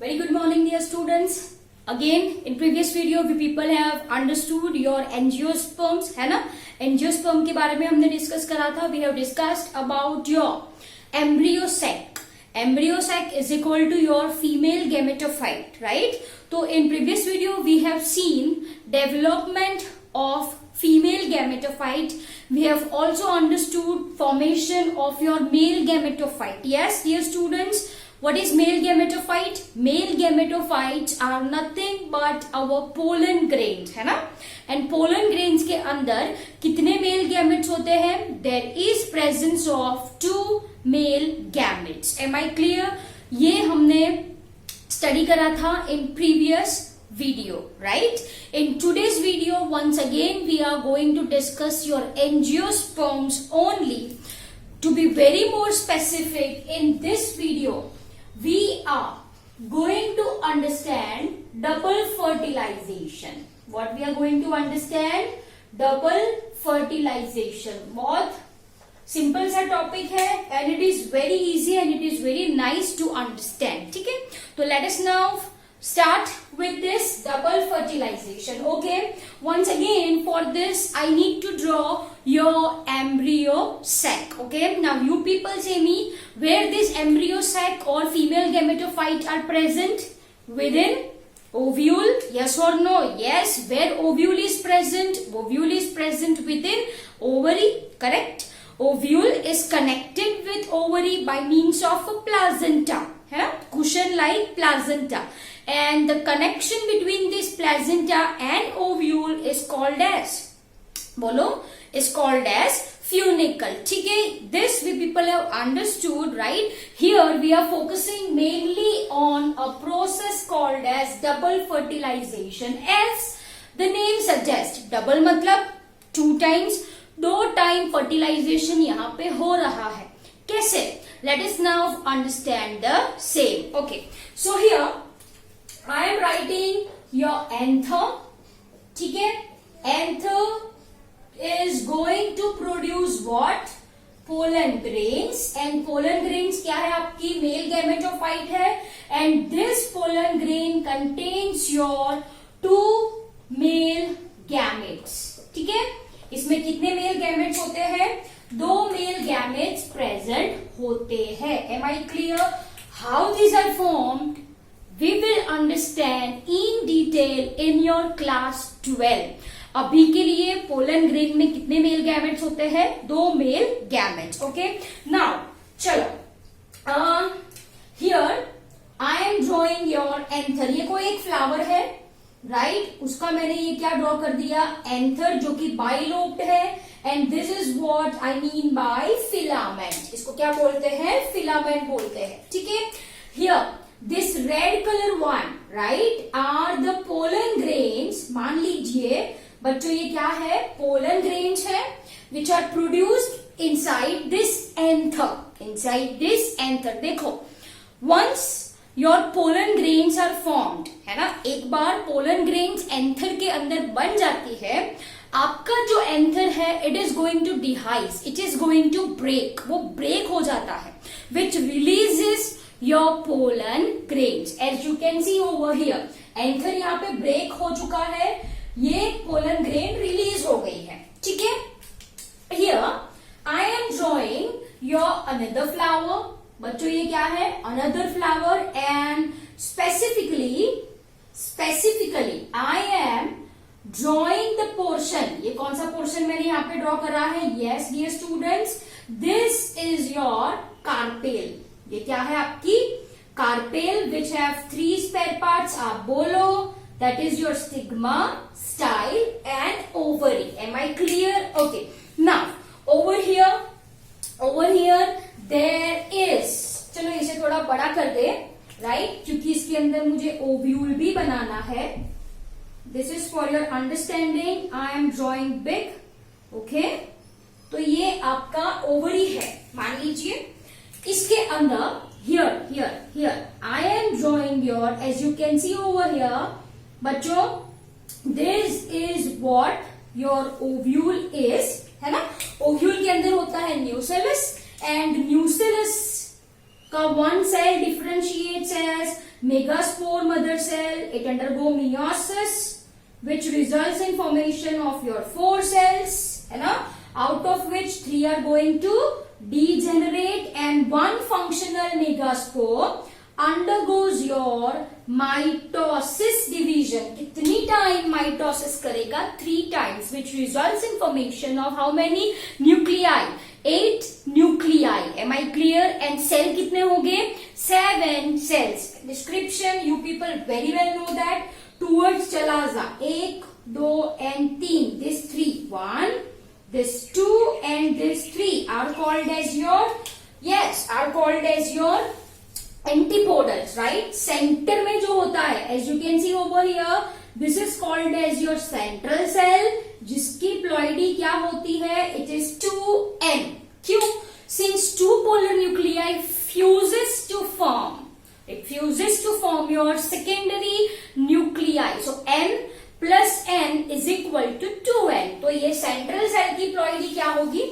Very good morning, dear students. Again, in previous video, we people have understood your angiosperms, है ना? Angiosperm के बारे में हमने डिस्कस करा था. We have discussed about your embryo sac. Embryo sac is equal to your female gametophyte, right? So in previous video, we have seen development of female gametophyte. We have also understood formation of your male gametophyte. Yes, dear students. What is male gametophyte? Male gametophytes are nothing but our pollen grains, है ना? And pollen grains के अंदर कितने male gametes होते हैं? There is presence of 2 male gametes. Am I clear? ये हमने study करा था in previous video, right? In today's video, once again we are going to discuss your angiosperms only. To be very more specific, in this video we are going to understand double fertilization. What we are going to understand? Double fertilization. बहुत simple सा topic है and it is very easy and it is very nice to understand. ठीक है? तो let us now start with this double fertilization. Okay, once again for this I need to draw your embryo sac. Okay, now you people say me where this embryo sac or female gametophyte are present. Within ovule, yes or no? Yes. Where ovule is present? Ovule is present within ovary, correct? Ovule is connected with ovary by means of a placenta, cushion like placenta, and the connection between this placenta and ovule is called as, bolo, is called as funicle. ठीक है? This we people have understood, right? Here we are focusing mainly on a process called as double fertilization. As the name suggests, double मतलब 2 times, 2 time fertilization यहाँ पे हो रहा है. कैसे? Let us now understand the same. Okay, so here I am writing your anther. ठीक है? Anther is going to produce what? Pollen grains. And pollen grains क्या है आपकी? Male gametophyte है. And this pollen grain contains your 2 male gametes. ठीक है? इसमें कितने मेल गैमेट्स होते हैं? 2 मेल गैमेट्स प्रेजेंट होते हैं. Am I clear? How these are formed? We will understand in detail in your class 12. अभी के लिए पोलन ग्रेन में कितने मेल गैमेट्स होते हैं? 2 मेल गैमेट्स. ओके, नाउ चलो, here I am drawing your anther. ये कोई एक फ्लावर है, राइट? उसका मैंने ये क्या ड्रॉ कर दिया? एंथर, जो कि बाइलोब्ड है. And this is what I mean by filament. इसको क्या बोलते हैं? फिलामेंट बोलते हैं. ठीक है? Here this red colour one, right, are the pollen grains. मान लीजिए बच्चों ये क्या है? पोलन ग्रेन्स है which are produced inside this anther. Inside this anther देखो, once your pollen grains are formed, है ना? एक बार पोलन ग्रेन्स एंथर के अंदर बन जाती है, आपका जो एंथर है it is going to dehisce, it is going to break. वो ब्रेक हो जाता है which releases your pollen grains. As you can see over here, anther यहाँ पे ब्रेक हो चुका है, ये पोलन ग्रेन रिलीज हो गई है. ठीक है? Here I am drawing your another flower. बच्चों ये क्या है? Another flower. And specifically I am drawing the portion. ये कौन सा पोर्शन मैंने यहाँ पे ड्रॉ करा है? Yes dear students, this is your carpel. ये क्या है आपकी? Carpel which have 3 spare parts. आप बोलो, that is your stigma, style and ovary. Am I clear? Okay, now over here there is, चलो इसे थोड़ा बड़ा कर दे, right? क्योंकि इसके अंदर मुझे ओव्यूल भी बनाना है. This is for your understanding. I am drawing big. Okay, तो ये आपका ओवरी है मान लीजिए. इसके अंदर here I am drawing your, as you can see over here बच्चों, this is what your ovule is, है ना? ओव्यूल के अंदर होता है न्यूसेलस, एंड न्यूसेलस का 1 cell differentiates as megaspore mother cell, it undergo meiosis, which results in formation of your 4 cells, है ना, out of which 3 are going to degenerate and one functional megaspore undergoes your mitosis division. कितनी time mitosis करेगा? 3 times, which results in formation of how many nuclei? 8 nuclei. Am I clear? And cell कितने हो गए? 7 cells. Description, you people very well know that. Towards चला जा 1, 2 and 3. This 3, 1, this 2 and this 3 are called as your, yes, are called as your antipodals, right? Center में जो होता है, as you can see over here, this is called as your central cell, जिसकी ploidy क्या होती है? It is 2n. क्यों? Since 2 polar nuclei fuses to form, it fuses to form your secondary nuclei. So n plus n is equal to 2n. तो ये central cell की ploidy क्या होगी?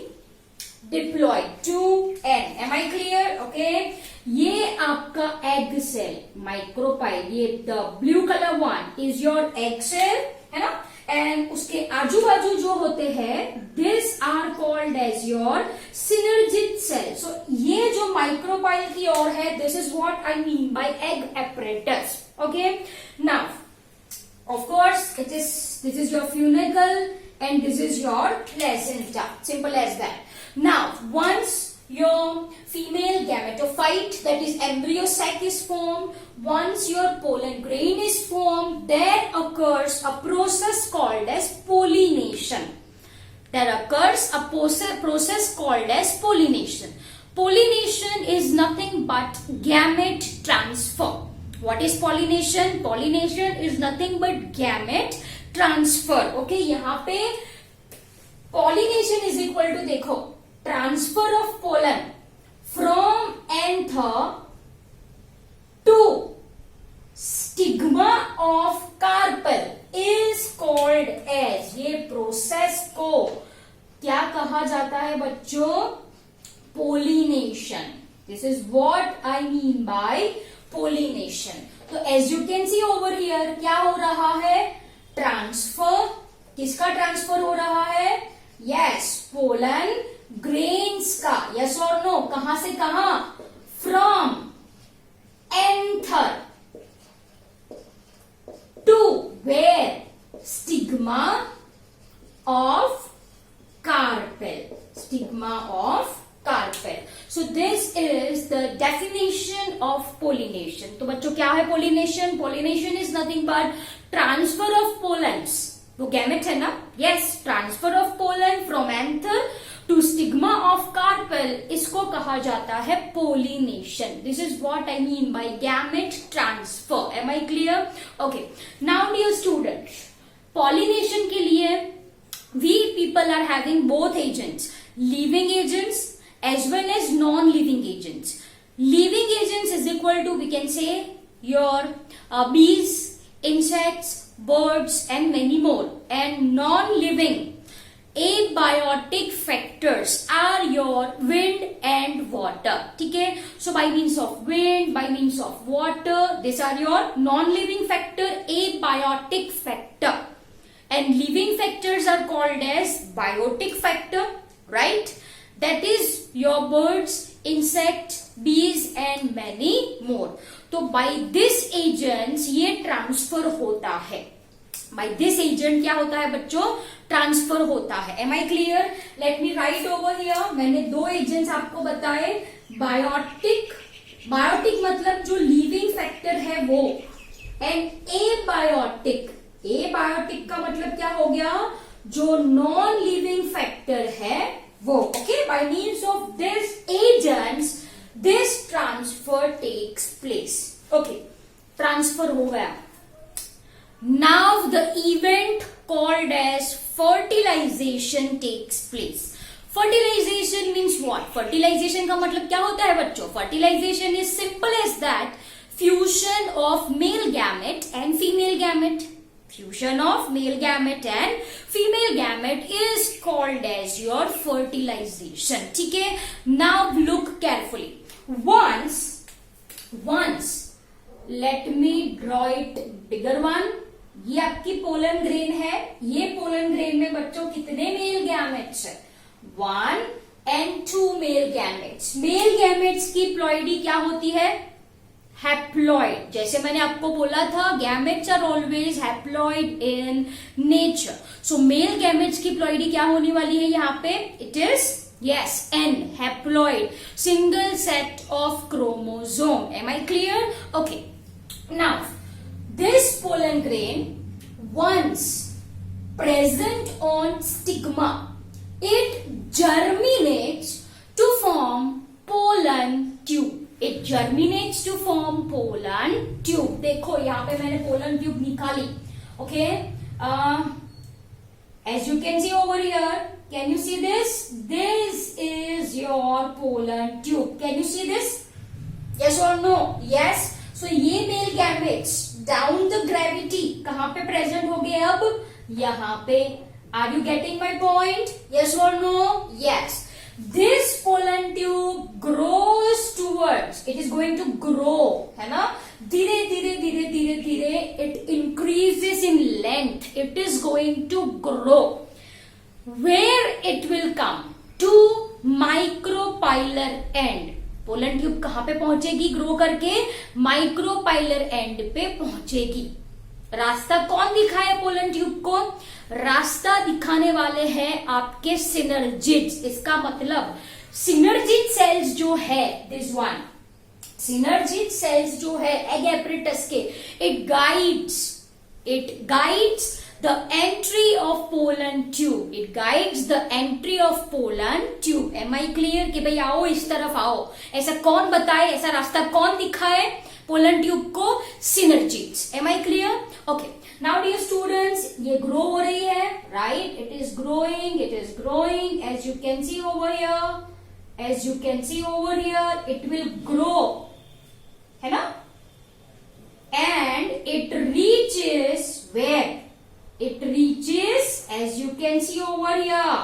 Diploid 2n. Am I clear? Okay. ये आपका egg cell, micropyle, ये the blue color one is your egg cell, है ना? And उसके आजू बाजू जो होते हैं, this are called as your synergid cell. So ये जो micropyle की ओर है, this is what I mean by egg apparatus. Okay. Now, of course, this is your funicle and this is your placenta. Simple as that. Now, once your female gametophyte, that is embryo sac, is formed, once your pollen grain is formed, there occurs a process called as pollination. There occurs a process called as pollination. Pollination is nothing but gamete transfer. What is pollination? Pollination is nothing but gamete transfer. Okay, यहाँ पे pollination is equal to, देखो, transfer of pollen from anther to stigma of carpel is called as, ये process को क्या कहा जाता है बच्चों? Pollination. This is what I mean by pollination. तो as you can see over here, क्या हो रहा है? ट्रांसफर. किसका ट्रांसफर हो रहा है? Yes, pollen grains का. Yes or no? कहां से कहां? From anther to where? Stigma of carpel. Stigma of carpel. So this is the definition of pollination. तो बच्चों क्या है pollination? Pollination is nothing but transfer of pollens. तो gamete है ना? Yes, transfer of pollen from anther to stigma of carpel, इसको कहा जाता है pollination. This is what I mean by gamete transfer. Am I clear? Okay. Now dear students, pollination के लिए we people are having both agents, living agents as well as non-living agents. Living agents is equal to, we can say, your bees, insects, birds and many more. And non-living abiotic factors are your wind and water. Okay, so by means of wind, by means of water, these are your non-living factor, abiotic factor. And living factors are called as biotic factor, right? That is your birds, insects, bees and many more. तो by this agents ये transfer होता है. By this agent क्या होता है बच्चों? Transfer होता है. Am I clear? Let me write over here. मैंने 2 agents आपको बताए. बायोटिक, बायोटिक मतलब जो लिविंग फैक्टर है वो, एंड एबायोटिक. एबायोटिक का मतलब क्या हो गया? जो नॉन लिविंग फैक्टर है वो. Okay, bye means of this agents this transfer takes place. Okay, transfer हो गया. Now the event called as fertilization takes place. Fertilization means what? Fertilization का मतलब क्या होता है बच्चों? Fertilization is simple as that, fusion of male gamete and female gamete. Fusion of male gamete and female gamete is called as your fertilization. ठीक है? Now look carefully. Once let me draw it bigger one. ये आपकी pollen grain है। ये pollen grain में बच्चों कितने male gametes है? 1 and 2 male gametes. Male gametes की प्लॉइडी क्या होती है? हैप्लॉइड। जैसे मैंने आपको बोला था, gametes are always haploid in nature. So male gametes की प्लॉइडी क्या होने वाली है यहाँ पे? It is yes n, haploid, single set of chromosome. Am I clear? Okay, now this pollen grain, once present on stigma, it germinates to form pollen tube. It germinates to form pollen tube. देखो यहाँ पे मैंने pollen tube निकाली. Okay, as you can see over here, can you see this? This is your pollen tube. Can you see this? Yes or no? Yes. So ये male gametes down the gravity कहाँ पे present हो गए अब? यहाँ पे. Are you getting my point? Yes or no? Yes. This pollen tube grows towards. It is going to grow, है ना? धीरे धीरे धीरे धीरे धीरे it increases in length. It is going to grow. Where it will come to micropylar end. Pollen tube कहां पे पहुंचेगी? ग्रो करके माइक्रोपाइलर एंड पे पहुंचेगी। रास्ता कौन दिखाए पोलन ट्यूब को? रास्ता दिखाने वाले हैं आपके सिनर्जिड्स। इसका मतलब सिनर्जिड सेल्स जो है, दिस वन सिनर्जिड सेल्स जो है एग एपरेटस के, it guides the entry of pollen tube. It guides the entry of pollen tube. Am I clear? कि भाई आओ इस तरफ आओ। ऐसा कौन बताए? ऐसा रास्ता कौन दिखाए pollen tube को? Synergids. Am I clear? Okay. Now dear students, ये grow हो रही है, right? It is growing. It is growing. As you can see over here. As you can see over here, it will grow. है ना? And it reaches where? It reaches, as you can see over here,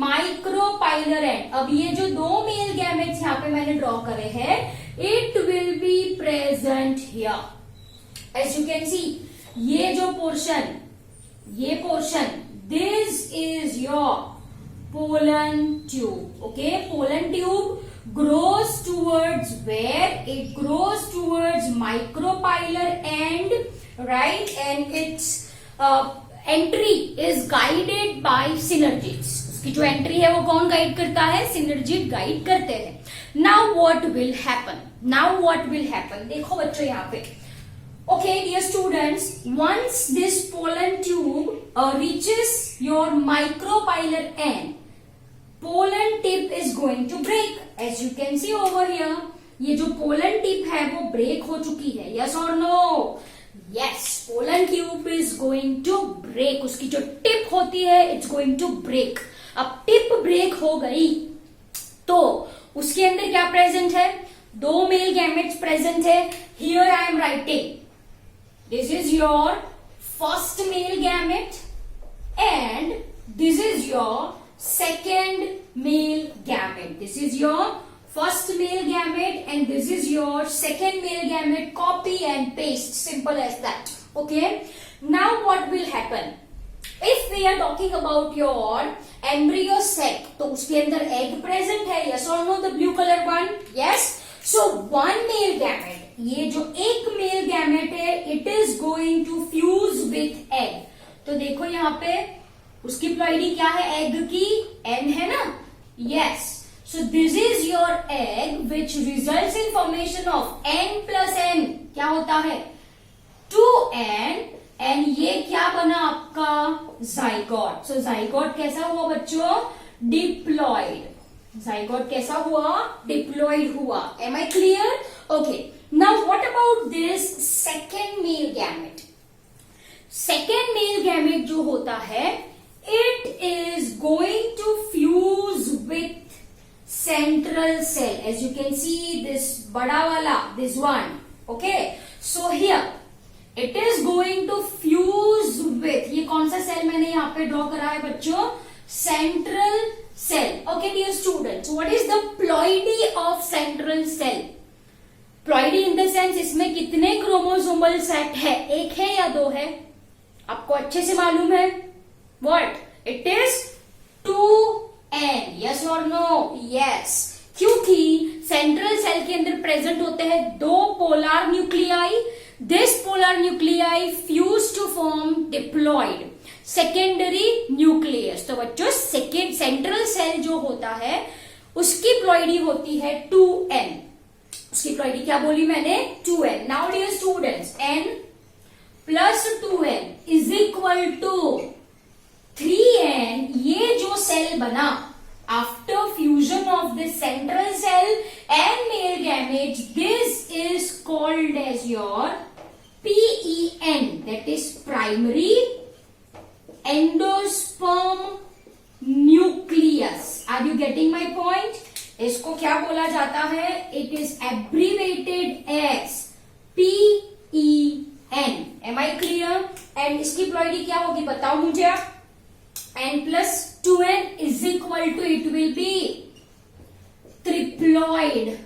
micropylar end. अब ये जो दो male gametes यहाँ पे मैंने draw करे हैं, it will be present here. As you can see, ये जो portion, this is your pollen tube. Okay, pollen tube grows towards where? It grows towards micropylar end, right? And its entry is guided by synergids. उसकी जो entry है वो कौन guide करता है? Synergid guide करते हैं। Now what will happen? देखो बच्चों यहाँ पे। Okay dear students, once this pollen tube reaches your micropylar end, pollen tip is going to break. As you can see over here, ये जो पोलन टिप है वो ब्रेक हो चुकी है। यस और no? Yes, pollen tube is going to break. उसकी जो टिप होती है, it's going to break. अब टिप ब्रेक हो गई तो उसके अंदर क्या प्रेजेंट है? दो मेल गैमेट्स प्रेजेंट है। Here I am writing. This is your first male gamete and this is your second male gamete. This is your first male gamete and this is your second male gamete. Copy and paste, simple as that. Okay, now what will happen if we are talking about your embryo sac? तो उसके अंदर egg present है, yes or no? The blue color one, yes. So one male gamete, ये जो एक male gamete है, it is going to fuse with egg. तो देखो यहाँ पे उसकी प्लॉइडी क्या है? egg की n है ना? Yes. So this is your egg which results in formation of n plus n. क्या होता है? 2n. and ये क्या बना आपका? zygote. So zygote कैसा हुआ बच्चों? Diploid. zygote कैसा हुआ? Diploid हुआ. Am I clear? Okay. Now what about this second male gamete? Second male gamete जो होता है, it is going to fuse with central cell. As you can see, this bada wala, this one. Okay, so here it is going to fuse with, ये कौन सा cell मैंने यहाँ पे draw करा है बच्चों? Central cell. Okay dear students, what is the ploidy of central cell? Ploidy in the sense इसमें कितने क्रोमोसोमल सेट है, एक है या दो है? आपको अच्छे से मालूम है? What it is? 2n. Yes और नो? यस, क्योंकि सेंट्रल सेल के अंदर प्रेजेंट होते हैं दो polar nuclei. This polar nuclei fuse to form diploid secondary nucleus. तो बच्चों सेंट्रल सेल जो होता है उसकी प्लॉइडी होती है 2n. उसकी प्लॉइडी क्या बोली मैंने? 2n. Now dear students, n plus 2n is equal to 3n. ये जो सेल बना after fusion of the central cell and male gamete, this is called as your PEN, that is primary endosperm nucleus. Are you getting my point? इसको क्या बोला जाता है? It is abbreviated as PEN. Am I clear? And इसकी ploidy क्या होगी बताओ मुझे आप? n plus 2n is equal to, it will be triploid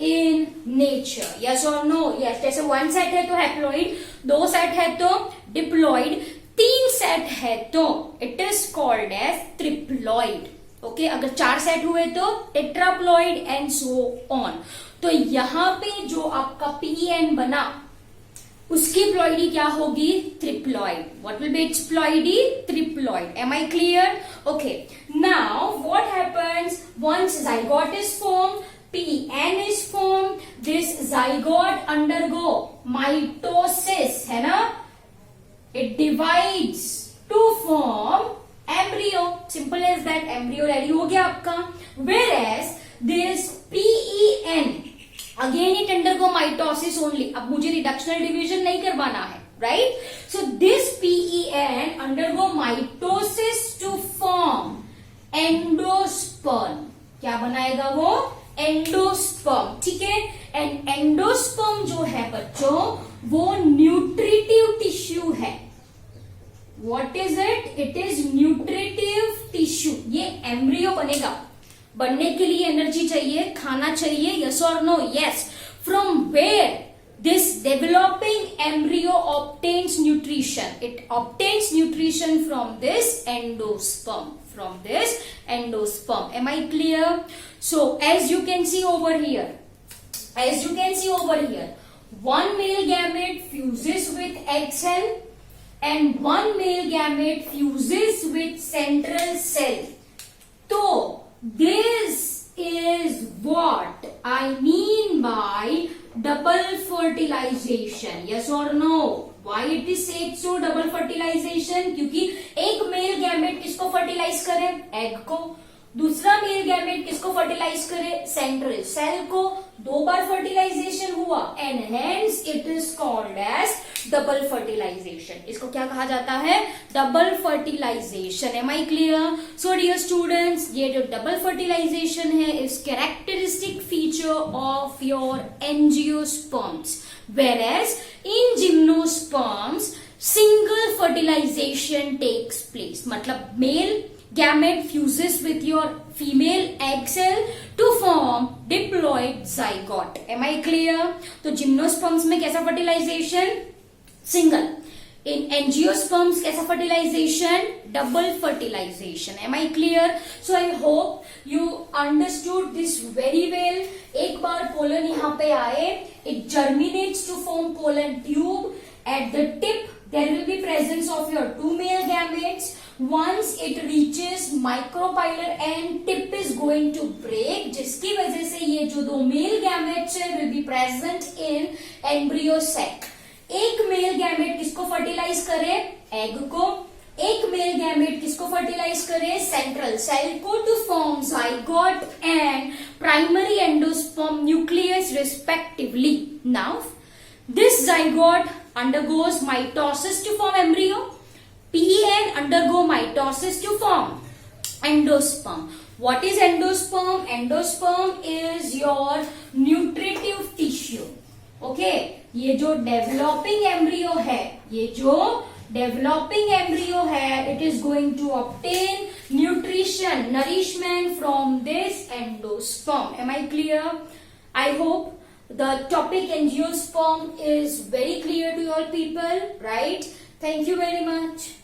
in nature. Yes or no? Yes. जैसे वन सेट है तो हैप्लॉइड, दो सेट है तो डिप्लॉइड, तीन सेट है तो it is called as triploid. Okay, अगर चार सेट हुए तो टेट्राप्लॉइड एंड सो ऑन. तो यहां पे जो आपका PN बना उसकी प्लॉइडी क्या होगी? Triploid. What will be its ploidy? Triploid. Am I clear? Okay, now what happens once zygote is formed, PN is formed, this zygote undergo mitosis, है ना? It divides to form embryo. Simple as that. Embryo ready हो गया आपका. Whereas this PEN again it undergo mitosis only. अब मुझे reductional division नहीं करवाना है, right? So this PEN undergo mitosis to form endosperm. क्या बनाएगा वो? एंडोस्पर्म. ठीक है, एंड एंडोस्पर्म जो है बच्चों वो न्यूट्रिटिव टिश्यू है. What is it? It is nutritive tissue. ये एम्ब्रियो बनेगा. बनने के लिए एनर्जी चाहिए, खाना चाहिए. यस और no? Yes. From where this developing embryo obtains nutrition? It obtains nutrition from this endosperm. From this endosperm. Am I clear? So as you can see over here, one male gamete fuses with egg cell and one male gamete fuses with central cell. So this is what I mean by double fertilization. Yes or no? Why it is said so double fertilization? क्योंकि एक male gamete किसको fertilise करे? Egg को. दूसरा male gamete किसको fertilise करे? Central cell को. दो बार फर्टिलाइजेशन हुआ and hence it is called as double fertilisation. इसको क्या कहा जाता है? Double fertilisation. Am I clear? So dear students, ये जो डबल फर्टिलाइजेशन है is characteristic feature of your angiosperms, whereas in gymnosperms single fertilization takes place. मतलब male gamete fuses with your female egg cell to form diploid zygote. Am I clear? तो gymnosperms में कैसा fertilization? Single. In angiosperms कैसा fertilization? Double fertilization. Am I clear? So I hope you understood this very well. एक बार pollen यहाँ पे आए, it germinates to form pollen tube. At the tip there will be presence of your two male gametes. Once it reaches micropylar end, tip is going to break, जिसकी वजह से ये जो दो male gametes है will be present in embryo sac. एक male gamete किसको fertilise करे? एग को. एक मेल गैमेट किसको फर्टिलाइज करे? सेंट्रल सेल को, to form zygote and primary endosperm nucleus respectively. Now this zygote undergoes mitosis to form embryo. PEN undergo mitosis to form endosperm. What is endosperm? Endosperm is your nutritive tissue. Okay, ये जो developing embryo है, it is going to obtain nourishment from this endosperm. Am I clear? I hope the topic angiosperm is very clear to all people, right? Thank you very much.